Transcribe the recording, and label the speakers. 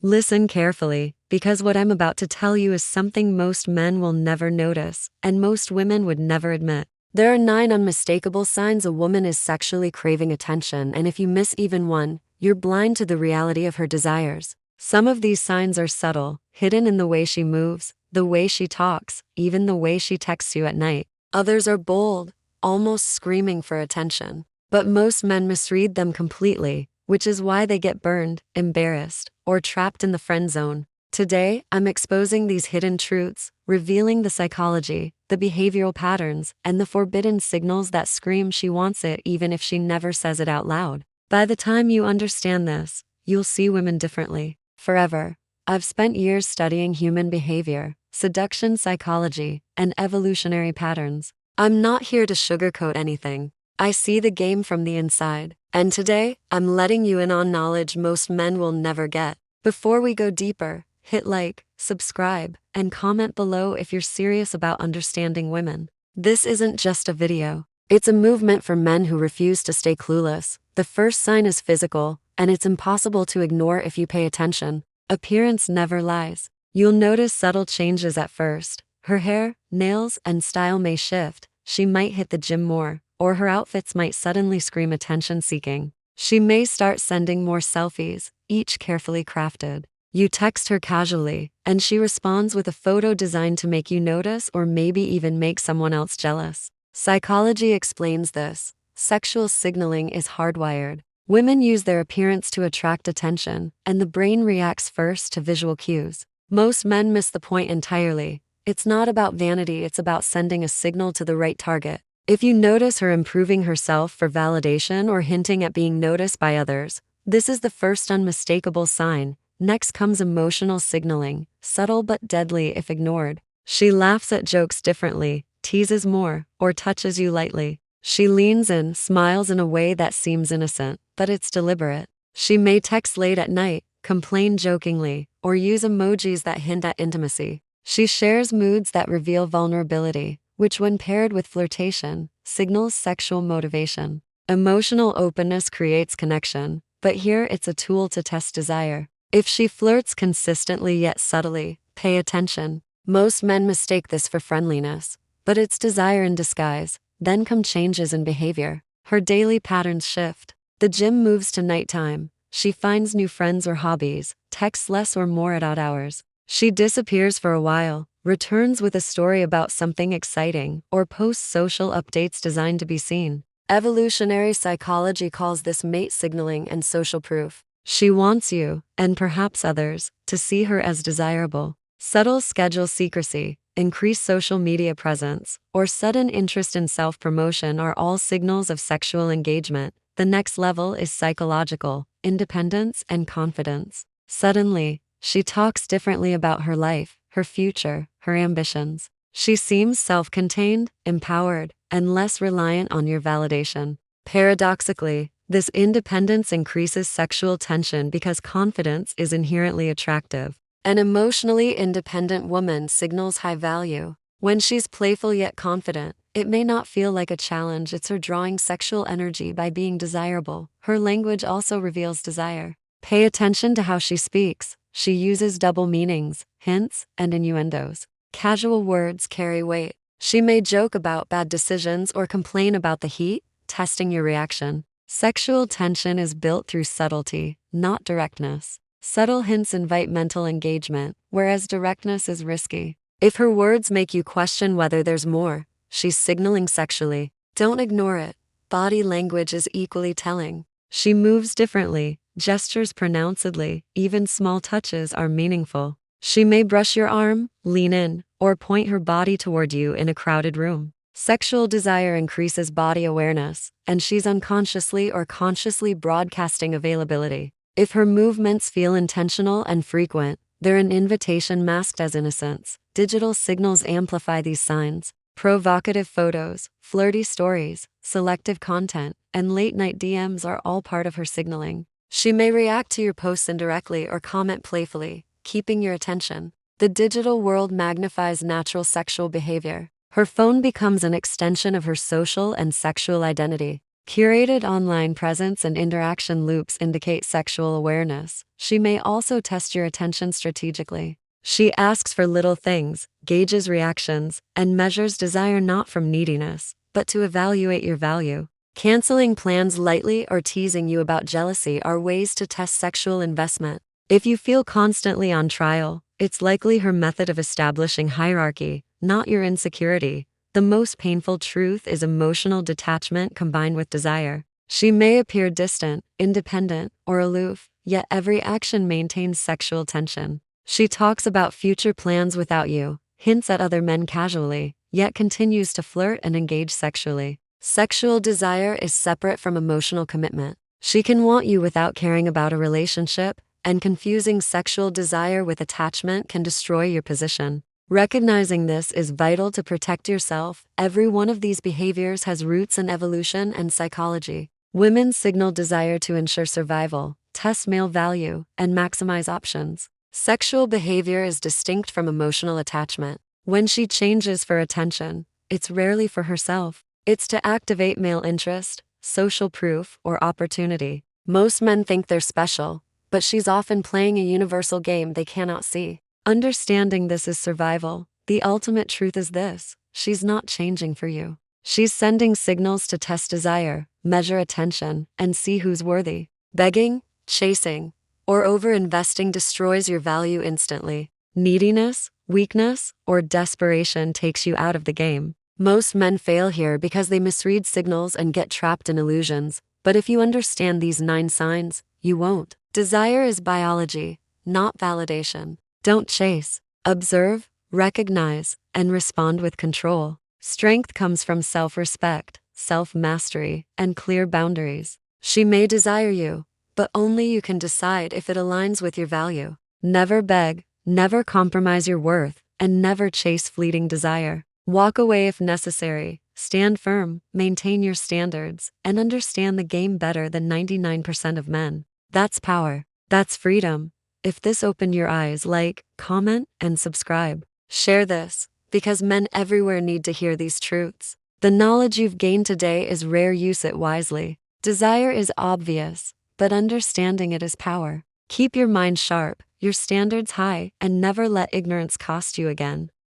Speaker 1: Listen carefully, because what I'm about to tell you is something most men will never notice, and most women would never admit. There are 9 unmistakable signs a woman is sexually craving attention, and if you miss even one, you're blind to the reality of her desires. Some of these signs are subtle, hidden in the way she moves, the way she talks, even the way she texts you at night. Others are bold, almost screaming for attention. But most men misread them completely, which is why they get burned, embarrassed, or trapped in the friend zone. Today, I'm exposing these hidden truths, revealing the psychology, the behavioral patterns, and the forbidden signals that scream she wants it even if she never says it out loud. By the time you understand this, you'll see women differently. Forever. I've spent years studying human behavior, seduction psychology, and evolutionary patterns. I'm not here to sugarcoat anything. I see the game from the inside. And today, I'm letting you in on knowledge most men will never get. Before we go deeper, hit like, subscribe, and comment below if you're serious about understanding women. This isn't just a video. It's a movement for men who refuse to stay clueless. The first sign is physical, and it's impossible to ignore if you pay attention. Appearance never lies. You'll notice subtle changes at first. Her hair, nails, and style may shift. She might hit the gym more, or her outfits might suddenly scream attention-seeking. She may start sending more selfies, each carefully crafted. You text her casually, and she responds with a photo designed to make you notice or maybe even make someone else jealous. Psychology explains this. Sexual signaling is hardwired. Women use their appearance to attract attention, and the brain reacts first to visual cues. Most men miss the point entirely. It's not about vanity, it's about sending a signal to the right target. If you notice her improving herself for validation or hinting at being noticed by others, this is the first unmistakable sign. Next comes emotional signaling, subtle but deadly if ignored. She laughs at jokes differently, teases more, or touches you lightly. She leans in, smiles in a way that seems innocent, but it's deliberate. She may text late at night, complain jokingly, or use emojis that hint at intimacy. She shares moods that reveal vulnerability, which when paired with flirtation, signals sexual motivation. Emotional openness creates connection, but here it's a tool to test desire. If she flirts consistently yet subtly, pay attention. Most men mistake this for friendliness, but it's desire in disguise. Then come changes in behavior. Her daily patterns shift. The gym moves to nighttime. She finds new friends or hobbies, texts less or more at odd hours. She disappears for a while, returns with a story about something exciting, or posts social updates designed to be seen. Evolutionary psychology calls this mate signaling and social proof. She wants you, and perhaps others, to see her as desirable. Subtle schedule secrecy, increased social media presence, or sudden interest in self-promotion are all signals of sexual engagement. The next level is psychological, independence and confidence. Suddenly, she talks differently about her life, her future, her ambitions. She seems self-contained, empowered, and less reliant on your validation. Paradoxically, this independence increases sexual tension because confidence is inherently attractive. An emotionally independent woman signals high value. When she's playful yet confident, it may not feel like a challenge, it's her drawing sexual energy by being desirable. Her language also reveals desire. Pay attention to how she speaks. She uses double meanings, hints, and innuendos. Casual words carry weight. She may joke about bad decisions or complain about the heat, testing your reaction. Sexual tension is built through subtlety, not directness. Subtle hints invite mental engagement, whereas directness is risky. If her words make you question whether there's more, she's signaling sexually. Don't ignore it. Body language is equally telling. She moves differently, gestures pronouncedly, even small touches are meaningful. She may brush your arm, lean in, or point her body toward you in a crowded room. Sexual desire increases body awareness, and she's unconsciously or consciously broadcasting availability. If her movements feel intentional and frequent, they're an invitation masked as innocence. Digital signals amplify these signs. Provocative photos, flirty stories, selective content, and late-night DMs are all part of her signaling. She may react to your posts indirectly or comment playfully, keeping your attention. The digital world magnifies natural sexual behavior. Her phone becomes an extension of her social and sexual identity. Curated online presence and interaction loops indicate sexual awareness. She may also test your attention strategically. She asks for little things, gauges reactions, and measures desire not from neediness, but to evaluate your value. Canceling plans lightly or teasing you about jealousy are ways to test sexual investment. If you feel constantly on trial, it's likely her method of establishing hierarchy, not your insecurity. The most painful truth is emotional detachment combined with desire. She may appear distant, independent, or aloof, yet every action maintains sexual tension. She talks about future plans without you, hints at other men casually, yet continues to flirt and engage sexually. Sexual desire is separate from emotional commitment. She can want you without caring about a relationship, and confusing sexual desire with attachment can destroy your position. Recognizing this is vital to protect yourself. Every one of these behaviors has roots in evolution and psychology. Women signal desire to ensure survival, test male value, and maximize options. Sexual behavior is distinct from emotional attachment. When she changes for attention, it's rarely for herself. It's to activate male interest, social proof, or opportunity. Most men think they're special, but she's often playing a universal game they cannot see. Understanding this is survival. The ultimate truth is this: she's not changing for you. She's sending signals to test desire, measure attention, and see who's worthy. Begging, chasing, or over-investing destroys your value instantly. Neediness, weakness, or desperation takes you out of the game. Most men fail here because they misread signals and get trapped in illusions. But if you understand these 9 signs, you won't. Desire is biology, not validation. Don't chase. Observe, recognize, and respond with control. Strength comes from self-respect, self-mastery, and clear boundaries. She may desire you, but only you can decide if it aligns with your value. Never beg, never compromise your worth, and never chase fleeting desire. Walk away if necessary. Stand firm, maintain your standards, and understand the game better than 99% of men. That's power. That's freedom. If this opened your eyes, like, comment, and subscribe. Share this, because men everywhere need to hear these truths. The knowledge you've gained today is rare. Use it wisely. Desire is obvious, but understanding it is power. Keep your mind sharp, your standards high, and never let ignorance cost you again.